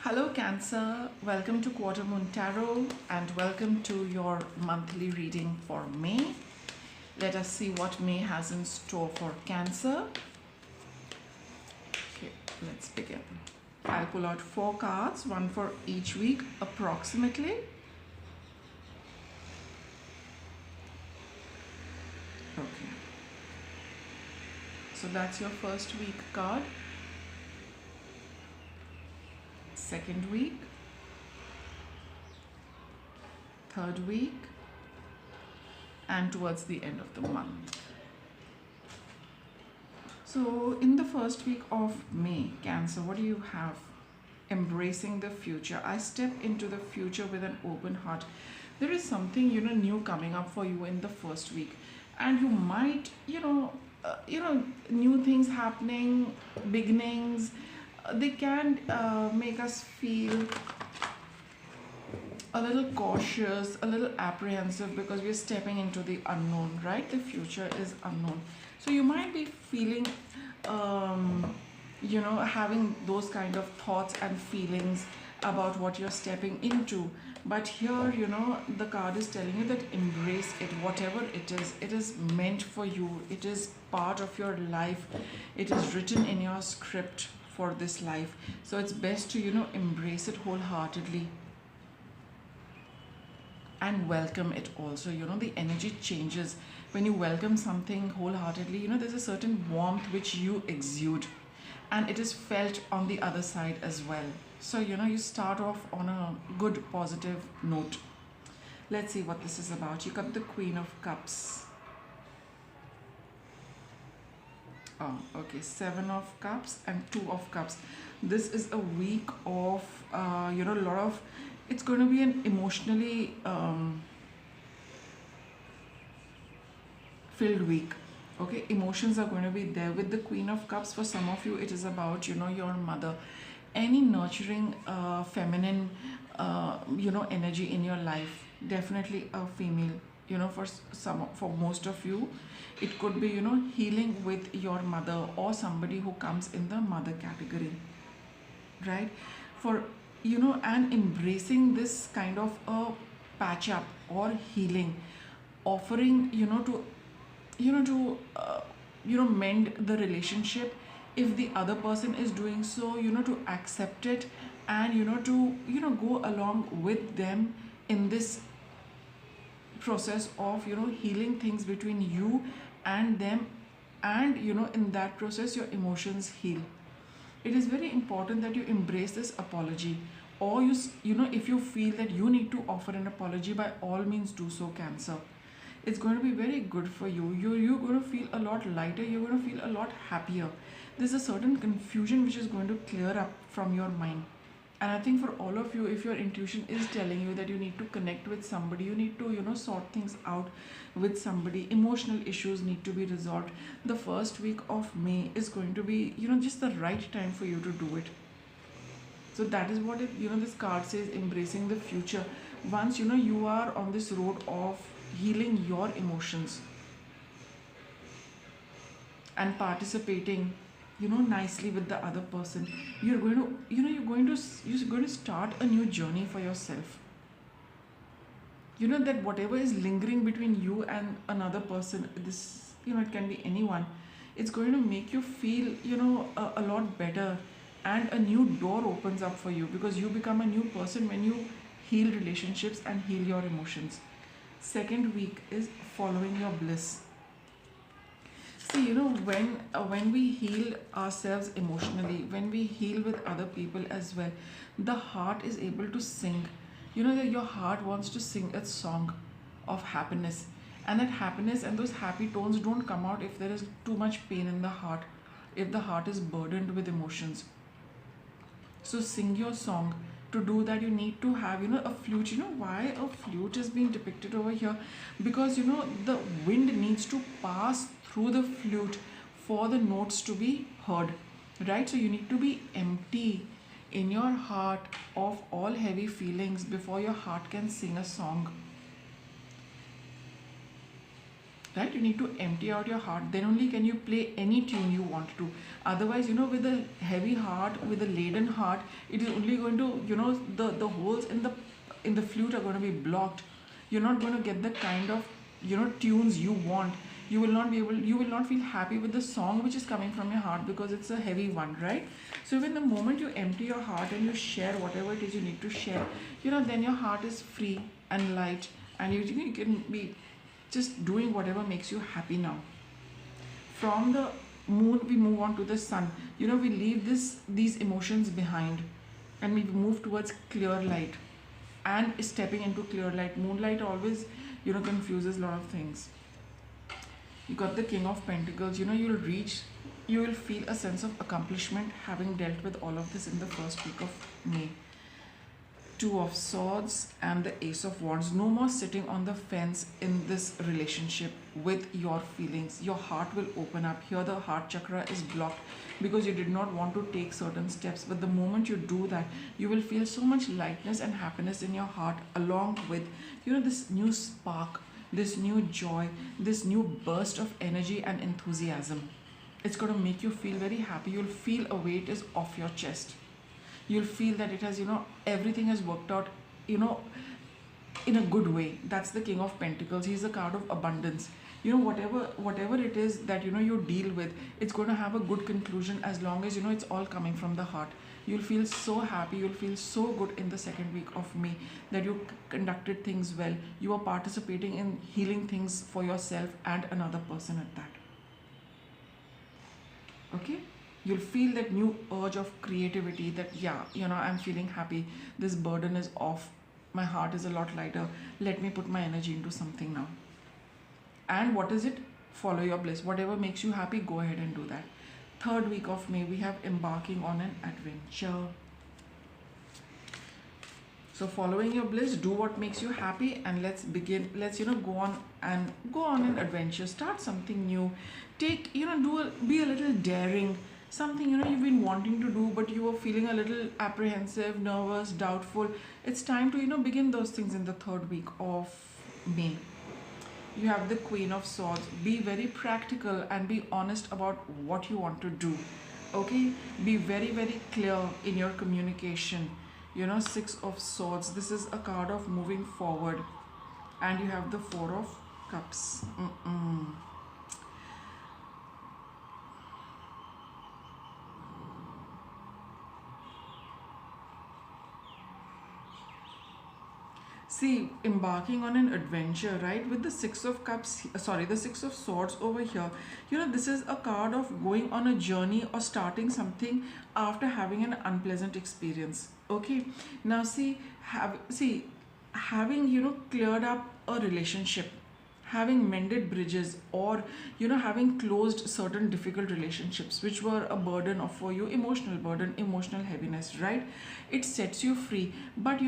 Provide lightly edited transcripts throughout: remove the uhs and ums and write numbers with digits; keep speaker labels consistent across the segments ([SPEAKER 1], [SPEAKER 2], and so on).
[SPEAKER 1] Hello Cancer, welcome to Quarter Moon Tarot and welcome to your monthly reading for May. Let us see what May has in store for Cancer. Okay, let's begin. I'll pull out 4 cards, one for each week approximately. Okay, so that's your first week card. Second week, third week, and towards the end of the month. So in the first week of May, Cancer, what do you have? Embracing the future. I step into the future with an open heart. There is something new coming up for you in the first week, and you might new things happening, beginnings. They can make us feel a little cautious, a little apprehensive because we're stepping into the unknown, right? The future is unknown. So you might be feeling, having those kind of thoughts and feelings about what you're stepping into. But here, the card is telling you that embrace it, whatever it is meant for you. It is part of your life. It is written in your script for this life, so it's best to embrace it wholeheartedly and welcome it also. The energy changes when you welcome something wholeheartedly. There's a certain warmth which you exude and it is felt on the other side as well. So you start off on a good positive note. Let's see what this is about. You got the Queen of Cups. Oh, okay, 7 of Cups and 2 of Cups. This is a week of, a lot of, it's going to be an emotionally filled week. Okay, emotions are going to be there with the Queen of Cups. For some of you, it is about, your mother. Any nurturing feminine, energy in your life. Definitely a female. For most of you, it could be healing with your mother or somebody who comes in the mother category, right? For and embracing this kind of a patch up or healing, offering to mend the relationship if the other person is doing so, to accept it and to go along with them in this process of healing things between you and them, and in that process your emotions heal. It is very important that you embrace this apology, or if you feel that you need to offer an apology, by all means do so, Cancer. It's going to be very good for you. You're going to feel a lot lighter. You're going to feel a lot happier. There's a certain confusion which is going to clear up from your mind. And I think for all of you, if your intuition is telling you that you need to connect with somebody, you need to sort things out with somebody, emotional issues need to be resolved, the first week of May is going to be just the right time for you to do it. So that is what this card says, embracing the future. Once you are on this road of healing your emotions and participating nicely with the other person, you're going to start a new journey for yourself. That whatever is lingering between you and another person, this it can be anyone, it's going to make you feel a lot better, and a new door opens up for you because you become a new person when you heal relationships and heal your emotions. Second week is following your bliss. See, when we heal ourselves emotionally, when we heal with other people as well, the heart is able to sing. That your heart wants to sing a song of happiness. And that happiness and those happy tones don't come out if there is too much pain in the heart, if the heart is burdened with emotions. So sing your song. To do that, you need to have a flute. Why a flute is being depicted over here? Because the wind needs to pass through the flute for the notes to be heard, right? So you need to be empty in your heart of all heavy feelings before your heart can sing a song. right? You need to empty out your heart, then only can you play any tune you want to. Otherwise, with a heavy heart, with a laden heart, it is only going to, the holes in the flute are going to be blocked. You're not going to get the kind of, tunes you want. You will not feel happy with the song which is coming from your heart, because it's a heavy one, right? So when the moment you empty your heart and you share whatever it is you need to share, then your heart is free and light, and you can be just doing whatever makes you happy now. From the moon we move on to the sun. We leave these emotions behind, and we move towards clear light, and stepping into clear light. Moonlight always confuses a lot of things. You got the King of Pentacles. You will feel a sense of accomplishment having dealt with all of this in the first week of May. Two of Swords and the Ace of Wands. No more sitting on the fence in this relationship with your feelings. Your heart will open up. Here the heart chakra is blocked because you did not want to take certain steps. But the moment you do that, you will feel so much lightness and happiness in your heart, along with, this new spark, this new joy, this new burst of energy and enthusiasm. It's going to make you feel very happy. You'll feel a weight is off your chest. You'll feel that it has, everything has worked out, in a good way. That's the King of Pentacles. He's a card of abundance. Whatever it is that, you deal with, it's going to have a good conclusion, as long as, it's all coming from the heart. You'll feel so happy, you'll feel so good in the second week of May, that you conducted things well. You are participating in healing things for yourself and another person at that. Okay? You'll feel that new urge of creativity, that I'm feeling happy, this burden is off, my heart is a lot lighter, let me put my energy into something now. And what is it? Follow your bliss. Whatever makes you happy, go ahead and do that. Third week of May, we have embarking on an adventure. So following your bliss, do what makes you happy, and let's begin. Let's go on an adventure. Start something new. Take be a little daring. Something you've been wanting to do, but you were feeling a little apprehensive, nervous, doubtful. It's time to begin those things in the third week of May. You have the Queen of Swords. Be very practical and be honest about what you want to do. Okay? Be very, very clear in your communication. Six of Swords. This is a card of moving forward. And you have the Four of Cups. See, embarking on an adventure, right? With the Six of Swords over here, this is a card of going on a journey or starting something after having an unpleasant experience. Okay, now having cleared up a relationship, having mended bridges, or having closed certain difficult relationships which were a burden for you, emotional burden, emotional heaviness, right? It sets you free. But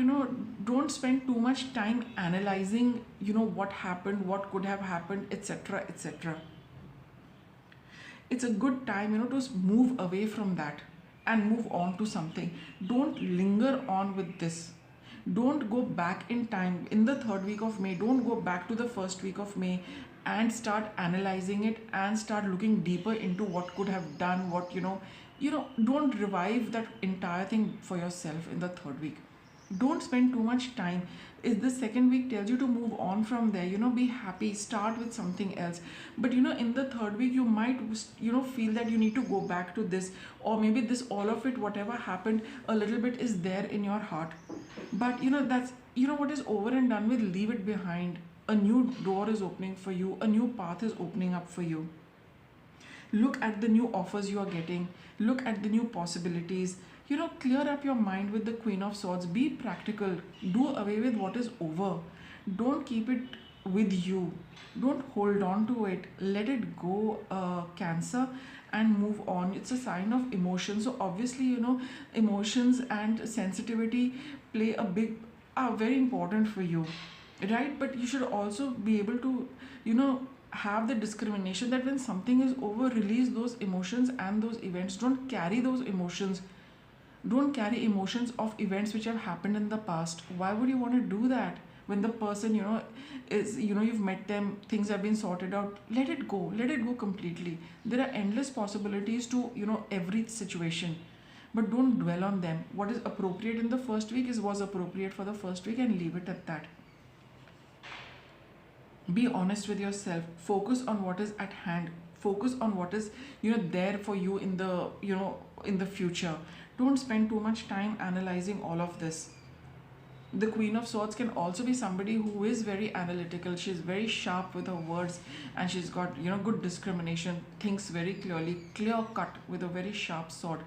[SPEAKER 1] don't spend too much time analyzing what happened, what could have happened, etc., etc. It's a good time to move away from that and move on to something. Don't linger on with this. Don't go back in time. In the third week of May, don't go back to the first week of May and start analyzing it and start looking deeper into what could have done, what don't revive that entire thing for yourself in the third week. Don't spend too much time. If the second week tells you to move on from there, be happy, start with something else. But in the third week, you might feel that you need to go back to this, or maybe this, all of it, whatever happened, a little bit is there in your heart. But that's what is over and done with, leave it behind. A new door is opening for you, a new path is opening up for you. Look at the new offers you are getting, look at the new possibilities. Clear up your mind with the Queen of Swords. Be practical. Do away with what is over. Don't keep it with you. Don't hold on to it. Let it go, Cancer, and move on. It's a sign of emotion. So obviously, emotions and sensitivity play are very important for you, right? But you should also be able to, have the discrimination that when something is over, release those emotions and those events. Don't carry those emotions. Don't carry emotions of events which have happened in the past. Why would you want to do that? when the person, is, you've met them, things have been sorted out, let it go, completely. There are endless possibilities to, every situation, but don't dwell on them. What is appropriate in the first week was appropriate for the first week, and leave it at that. Be honest with yourself, focus on what is at hand, focus on what is, there for you in the, in the future. Don't spend too much time analyzing all of this. The Queen of Swords can also be somebody who is very analytical, she's very sharp with her words, and she's got, good discrimination, thinks very clearly, clear cut with a very sharp sword.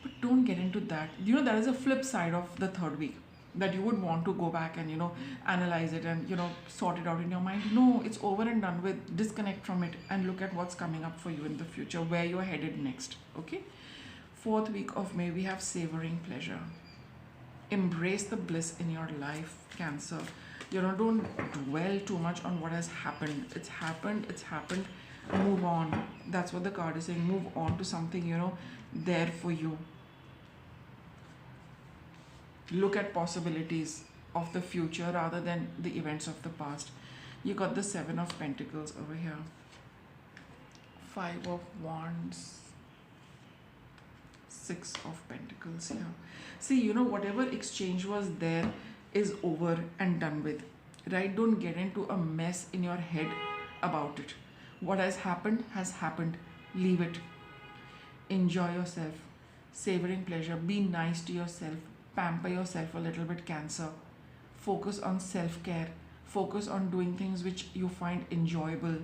[SPEAKER 1] But don't get into that. That is a flip side of the third week, that you would want to go back and, analyze it and, sort it out in your mind. No, it's over and done with. Disconnect from it and look at what's coming up for you in the future, where you're headed next. Okay. Fourth week of May, we have savoring pleasure. Embrace the bliss in your life, Cancer. Don't dwell too much on what has happened. It's happened. Move on. That's what the card is saying. Move on to something, there for you. Look at possibilities of the future rather than the events of the past. You got the Seven of Pentacles over here. Five of Wands. Six of Pentacles here. See, whatever exchange was there is over and done with, right? Don't get into a mess in your head about it. What has happened has happened. Leave it. Enjoy yourself. Savoring pleasure. Be nice to yourself. Pamper yourself a little bit, Cancer. Focus on self-care. Focus on doing things which you find enjoyable,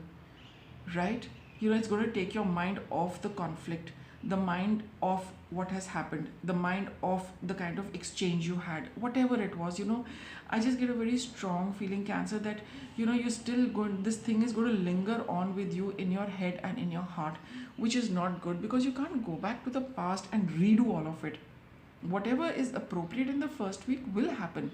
[SPEAKER 1] right? It's going to take your mind off the conflict, the mind of what has happened, the mind of the kind of exchange you had, whatever it was. I just get a very strong feeling, Cancer, that you're still going, this thing is going to linger on with you in your head and in your heart, which is not good, because you can't go back to the past and redo all of it. Whatever is appropriate in the first week will happen,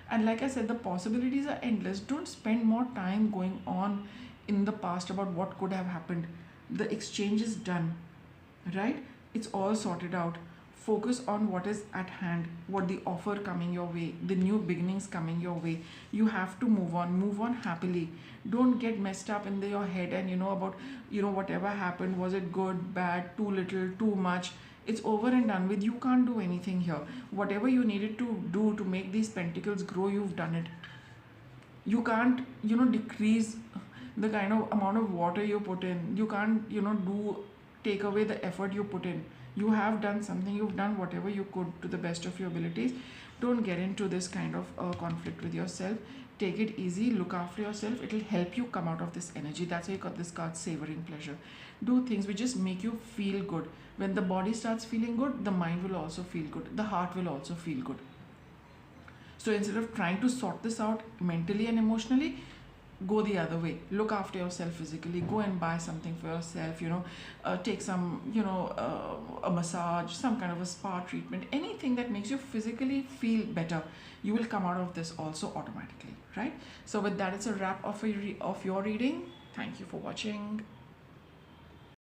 [SPEAKER 1] and like I said, the possibilities are endless. Don't spend more time going on in the past about what could have happened. The exchange is done, right? It's all sorted out. Focus on what is at hand, what the offer coming your way, the new beginnings coming your way. You have to move on happily. Don't get messed up in your head and about whatever happened, was it good, bad, too little, too much. It's over and done with. You can't do anything here. Whatever you needed to do to make these pentacles grow, you've done it. You can't decrease the kind of amount of water you put in. You can't take away the effort you put in. You have done something. You've done whatever you could to the best of your abilities. Don't get into this kind of conflict with yourself. Take it easy. Look after yourself. It'll help you come out of this energy. That's why you got this card, Savoring Pleasure. Do things which just make you feel good. When the body starts feeling good, the mind will also feel good. The heart will also feel good. So instead of trying to sort this out mentally and emotionally, go the other way. Look after yourself physically. Go and buy something for yourself, take some, a massage, some kind of a spa treatment, anything that makes you physically feel better. You will come out of this also automatically, right? So with that, it's a wrap of your reading. Thank you for watching.